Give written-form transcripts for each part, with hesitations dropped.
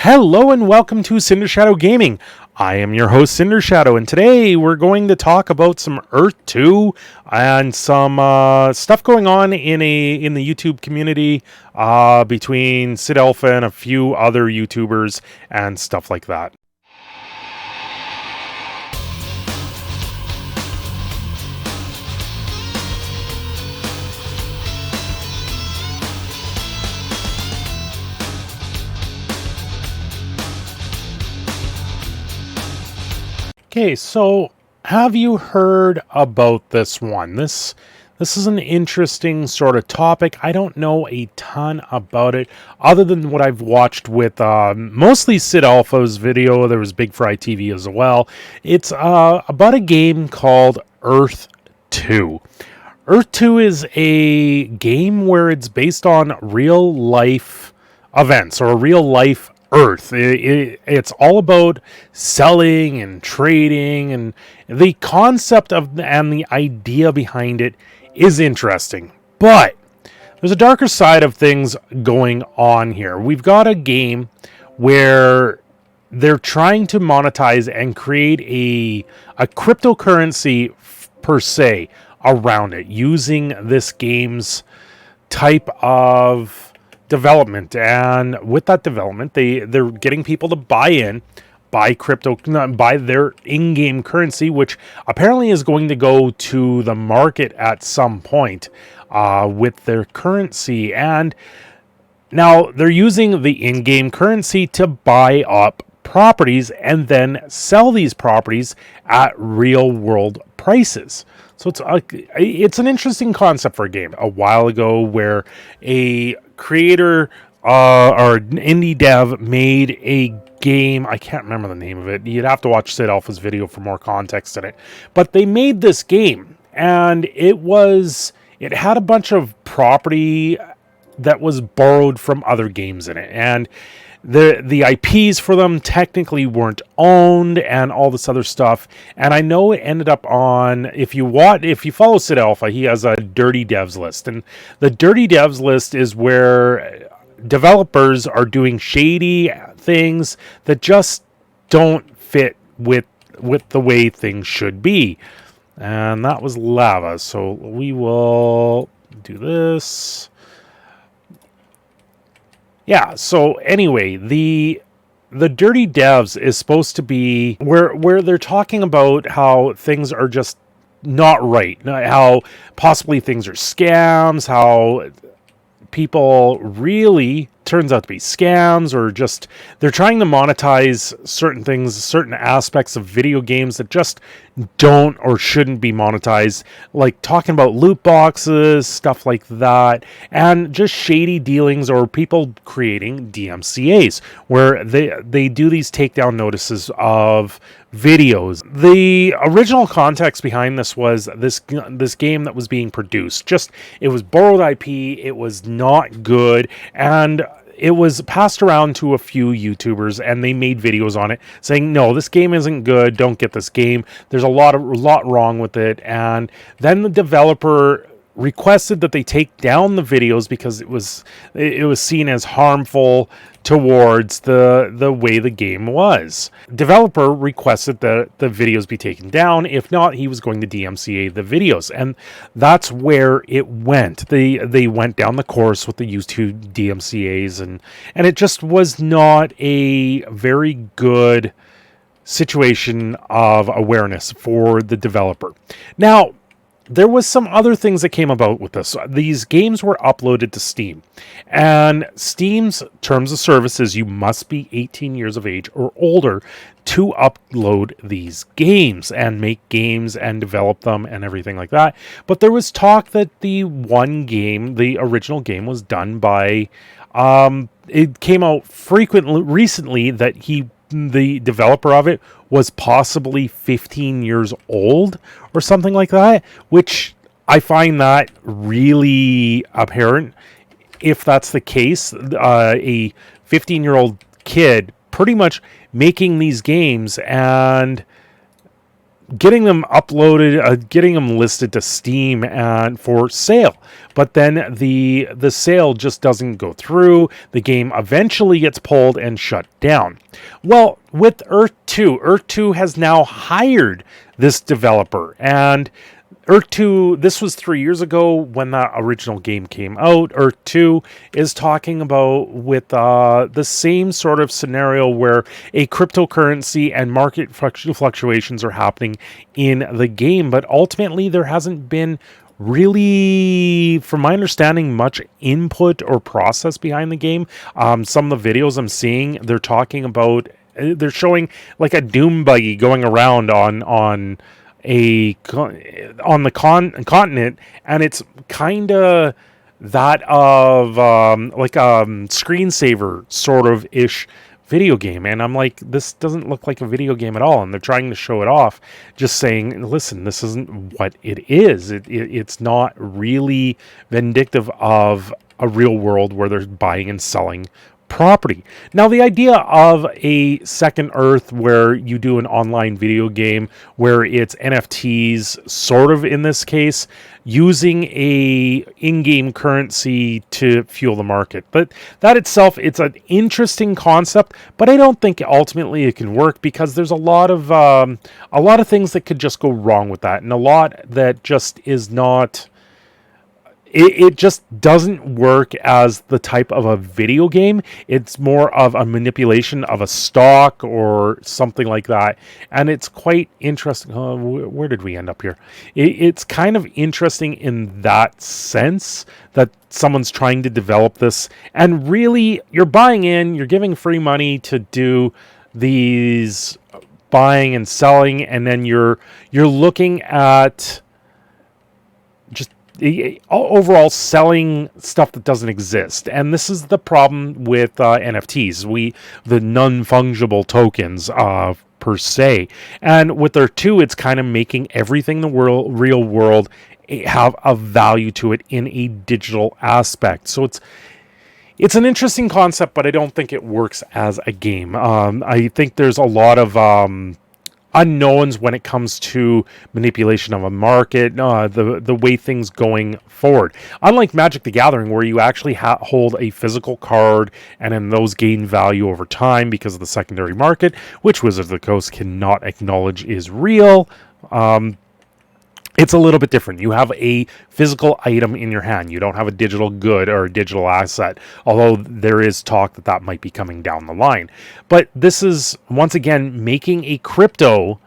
Hello and welcome to Cindershadow Gaming. I am your host Cindershadow, and today we're going to talk about some THRU and some stuff going on in the YouTube community between Sid Alpha and a few other YouTubers and stuff like that. Okay, so have you heard about this one? This is an interesting sort of topic. I don't know a ton about it other than what I've watched with mostly Sid Alpha's video. There was Big Fry TV as well. It's about a game called THRU. THRU is a game where it's based on real life events or real life Earth. It's all about selling and trading, and the concept of and the idea behind it is interesting. But there's a darker side of things going on here. We've got a game where they're trying to monetize and create a cryptocurrency per se around it using this game's type of development, and with that development they're getting people to buy their in-game currency, which apparently is going to go to the market at some point with their currency. And now they're using the in-game currency to buy up properties and then sell these properties at real world prices. So it's an interesting concept for a game. A while ago, where a creator or an indie dev made a game, I can't remember the name of it. You'd have to watch Sid Alpha's video for more context in it. But they made this game, and it had a bunch of property that was borrowed from other games in it, and the IPs for them technically weren't owned and all this other stuff. And I know it ended up on, if you follow Sid Alpha, he has a dirty devs list, and the dirty devs list is where developers are doing shady things that just don't fit with the way things should be. And that was lava. So we will do this. Yeah, so anyway, the dirty devs is supposed to be where they're talking about how things are just not right, how possibly things are scams, how people really turns out to be scams, or just they're trying to monetize certain things, certain aspects of video games that just don't or shouldn't be monetized, like talking about loot boxes, stuff like that, and just shady dealings or people creating DMCAs where they do these takedown notices of videos. The original context behind this was this game that was being produced. It was borrowed IP, it was not good, and it was passed around to a few YouTubers, and they made videos on it saying, no, this game isn't good, don't get this game, there's a lot wrong with it. And then the developer requested that they take down the videos because it was seen as harmful towards the way the game was. Developer requested that the videos be taken down. If not, he was going to DMCA the videos, and that's where it went. They went down the course with the YouTube DMCAs, and it just was not a very good situation of awareness for the developer. Now, there was some other things that came about with this. These games were uploaded to Steam, and Steam's terms of service is you must be 18 years of age or older to upload these games and make games and develop them and everything like that. But there was talk that the original game was done by, it came out recently that the developer of it was possibly 15 years old or something like that, which I find that really apparent. If that's the case, a 15-year-old kid pretty much making these games, and getting them uploaded, getting them listed to Steam and for sale. But then the sale just doesn't go through. The game eventually gets pulled and shut down. Well, with Earth 2 has now hired this developer, and Earth 2, this was 3 years ago when the original game came out. Earth 2 is talking about with the same sort of scenario where a cryptocurrency and market fluctuations are happening in the game. But ultimately, there hasn't been really, from my understanding, much input or process behind the game. Some of the videos I'm seeing, they're talking about, they're showing like a doom buggy going around on the continent, and it's kind of that of like a screensaver sort of ish video game. And I'm like, this doesn't look like a video game at all, and they're trying to show it off, just saying, listen, this isn't what it is. It's not really vindictive of a real world where they're buying and selling property. Now, the idea of a second Earth where you do an online video game where it's NFTs, sort of in this case, using a in-game currency to fuel the market. But that itself, it's an interesting concept, but I don't think ultimately it can work because there's a lot of things that could just go wrong with that, and a lot that just is not. It just doesn't work as the type of a video game. It's more of a manipulation of a stock or something like that. And it's quite interesting. Where did we end up here? It's kind of interesting in that sense that someone's trying to develop this. And really, you're buying in, you're giving free money to do these buying and selling. And then you're looking at just overall selling stuff that doesn't exist. And this is the problem with NFTs, the non-fungible tokens per se. And with their two, it's kind of making everything in the real world have a value to it in a digital aspect. So it's an interesting concept, but I don't think it works as a game. I think there's a lot of unknowns when it comes to manipulation of a market, the way things going forward. Unlike Magic the Gathering, where you actually hold a physical card, and then those gain value over time because of the secondary market, which Wizards of the Coast cannot acknowledge is real. It's a little bit different. You have a physical item in your hand. You don't have a digital good or a digital asset, although there is talk that might be coming down the line. But this is, once again, making a crypto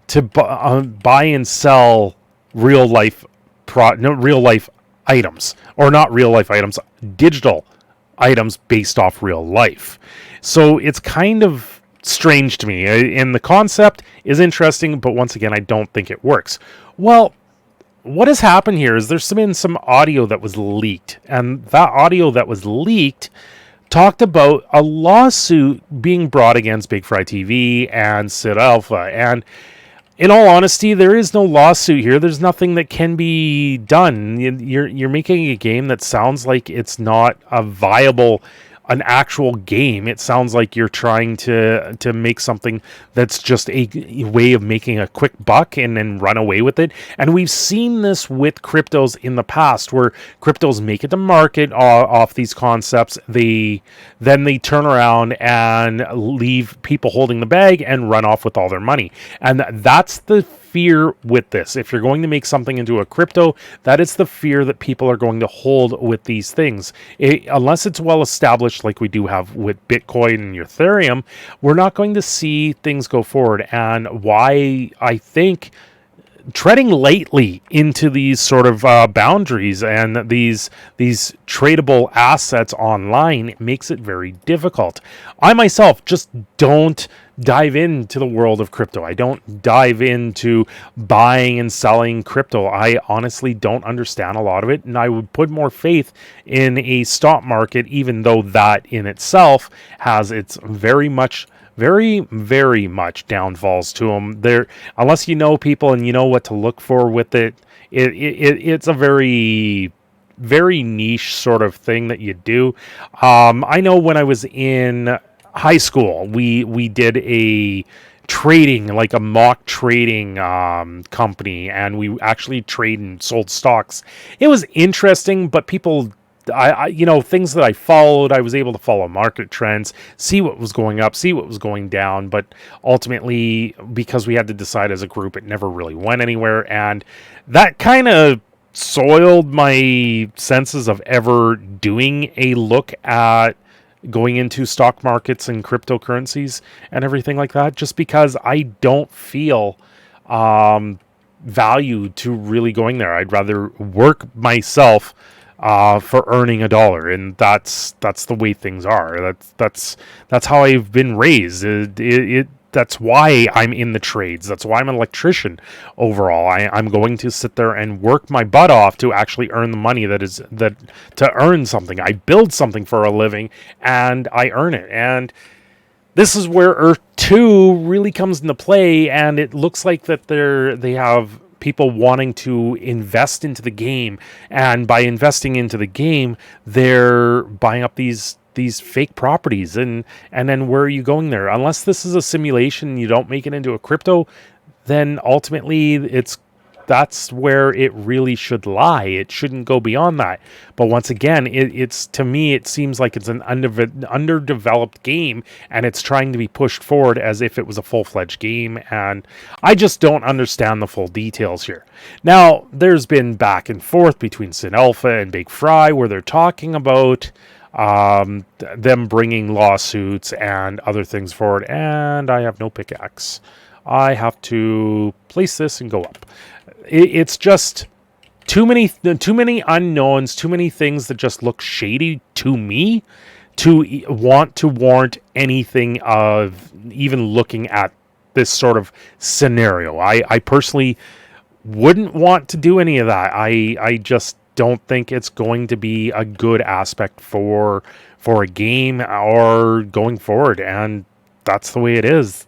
to buy and sell real life items, or not real life items, digital items based off real life. So it's kind of strange to me. And the concept is interesting, but once again, I don't think it works. Well, what has happened here is there's been some audio that was leaked, and that audio that was leaked talked about a lawsuit being brought against Big Fry TV and Sid Alpha. And in all honesty, there is no lawsuit here. There's nothing that can be done. You're making a game that sounds like it's not a viable, an actual game. It sounds like you're trying to make something that's just a way of making a quick buck and then run away with it. And we've seen this with cryptos in the past, where cryptos make it to market off these concepts. Then they turn around and leave people holding the bag and run off with all their money. And that's the fear with this. If you're going to make something into a crypto, that is the fear that people are going to hold with these things. Unless it's well established, like we do have with Bitcoin and Ethereum, we're not going to see things go forward. And why I think treading lightly into these sort of boundaries and these tradable assets online makes it very difficult. I myself just don't dive into the world of crypto. I don't dive into buying and selling crypto. I honestly don't understand a lot of it, and I would put more faith in a stock market, even though that in itself has its very, very much downfalls to them. There, unless you know people and you know what to look for with it, it's a very niche sort of thing that you do. I know when I was in high school, we did a trading, like a mock trading company, and we actually trade and sold stocks. It was interesting, but people, things that I followed, I was able to follow market trends, see what was going up, see what was going down, but ultimately, because we had to decide as a group, it never really went anywhere, and that kind of soiled my senses of ever doing a look at going into stock markets and cryptocurrencies and everything like that, just because I don't feel value to really going there. I'd rather work myself for earning $1, and that's the way things are. That's how I've been raised. That's why I'm in the trades. That's why I'm an electrician overall. I'm going to sit there and work my butt off to actually earn the money to earn something. I build something for a living and I earn it. And this is where Earth 2 really comes into play, and it looks like that they have people wanting to invest into the game, and by investing into the game, they're buying up these fake properties, and then where are you going there? Unless this is a simulation and you don't make it into a crypto, then ultimately that's where it really should lie. It shouldn't go beyond that. But once again, it's to me, it seems like it's an underdeveloped game, and it's trying to be pushed forward as if it was a full-fledged game, and I just don't understand the full details here. Now, there's been back and forth between Sin Alpha and Big Fry where they're talking about them bringing lawsuits and other things forward, and I have no pickaxe. I have to place this and go up. It's just too many unknowns, too many things that just look shady to me to want to warrant anything of even looking at this sort of scenario. I personally wouldn't want to do any of that. I just don't think it's going to be a good aspect for a game or going forward, and that's the way it is.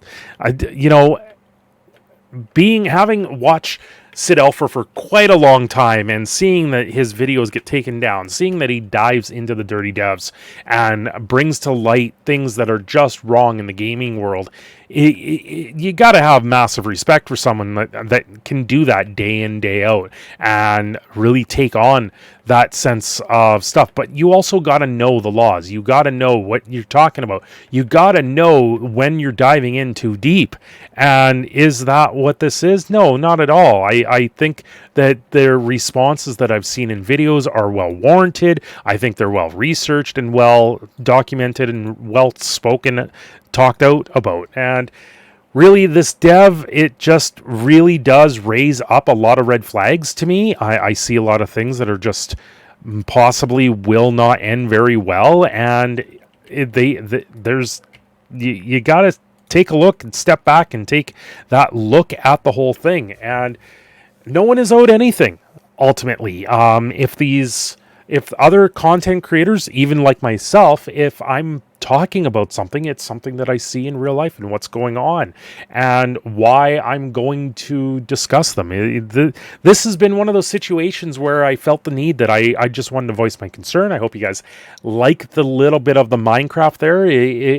Having watched Sid Alpha for quite a long time and seeing that his videos get taken down, seeing that he dives into the dirty devs and brings to light things that are just wrong in the gaming world, you got to have massive respect for someone that can do that day in, day out and really take on that sense of stuff. But you also got to know the laws. You got to know what you're talking about. You got to know when you're diving in too deep. And is that what this is? No, not at all. I think that their responses that I've seen in videos are well warranted. I think they're well researched and well documented and well spoken, talked out about. And really, this dev, it just really does raise up a lot of red flags to me. I see a lot of things that are just possibly will not end very well, and you got to take a look and step back and take that look at the whole thing. And no one is owed anything ultimately. If other content creators, even like myself, if I'm talking about something, it's something that I see in real life and what's going on and why I'm going to discuss them. This has been one of those situations where I felt the need that I just wanted to voice my concern. I hope you guys like the little bit of the Minecraft there.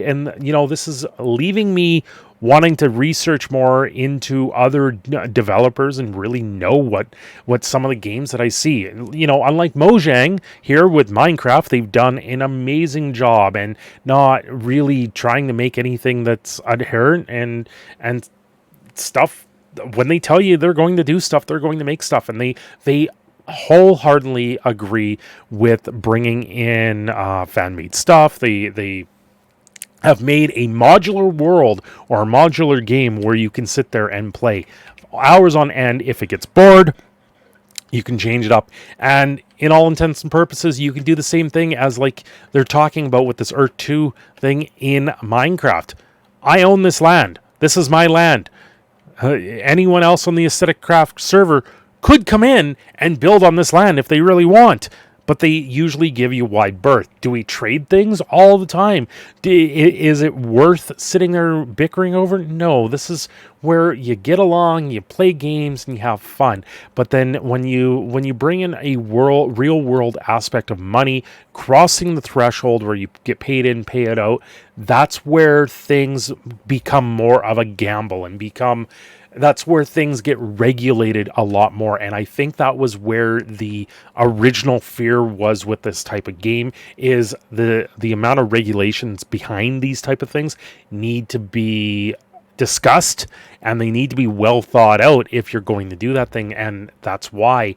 And, this is leaving me wanting to research more into other developers and really know what some of the games that I see. Unlike Mojang here with Minecraft, they've done an amazing job and not really trying to make anything that's inherent and stuff. When they tell you they're going to do stuff, they're going to make stuff, and they wholeheartedly agree with bringing in fan-made stuff. They have made a modular world or a modular game where you can sit there and play hours on end. If it gets bored, you can change it up. And in all intents and purposes, you can do the same thing as like they're talking about with this Earth 2 thing in Minecraft. I own this land. This is my land. Anyone else on the Aesthetic Craft server could come in and build on this land if they really want. but they usually give you wide berth. Do we trade things all the time? Is it worth sitting there bickering over? No, this is where you get along, you play games, and you have fun. But then when you bring in a real world aspect of money, crossing the threshold where you get paid in, pay it out, that's where things become more of a gamble and that's where things get regulated a lot more. And I think that was where the original fear was with this type of game, is the amount of regulations behind these type of things need to be discussed, and they need to be well thought out if you're going to do that thing. And that's why,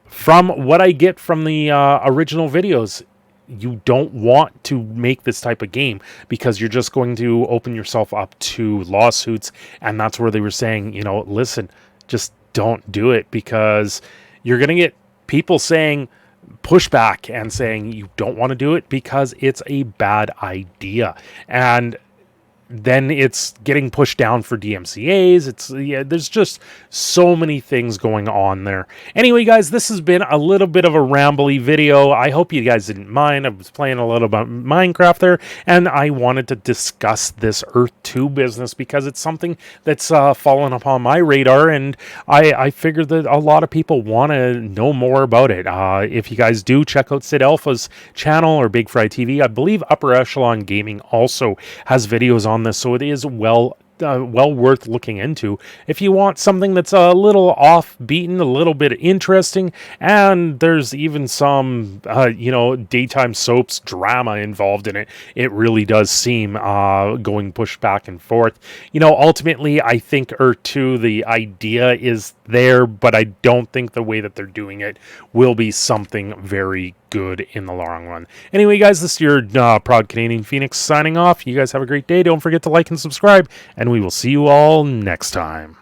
from what I get from the original videos, you don't want to make this type of game, because you're just going to open yourself up to lawsuits. And that's where they were saying, listen, just don't do it, because you're going to get people saying pushback and saying you don't want to do it because it's a bad idea. And then it's getting pushed down for DMCAs. There's just so many things going on there. Anyway, guys, this has been a little bit of a rambly video. I hope you guys didn't mind. I was playing a little about Minecraft there, and I wanted to discuss this Earth 2 business because it's something that's fallen upon my radar, and I figured that a lot of people want to know more about it. If you guys do, check out Sid Alpha's channel or Big Fry TV. I believe Upper Echelon Gaming also has videos on this, so it is well worth looking into if you want something that's a little off-beaten, a little bit interesting, and there's even some daytime soaps drama involved in it. It really does seem going pushed back and forth. Ultimately, I think Earth 2, the idea is there, but I don't think the way that they're doing it will be something very good in the long run. Anyway, guys, this is your proud Canadian Phoenix signing off. You guys have a great day. Don't forget to like and subscribe, and we will see you all next time.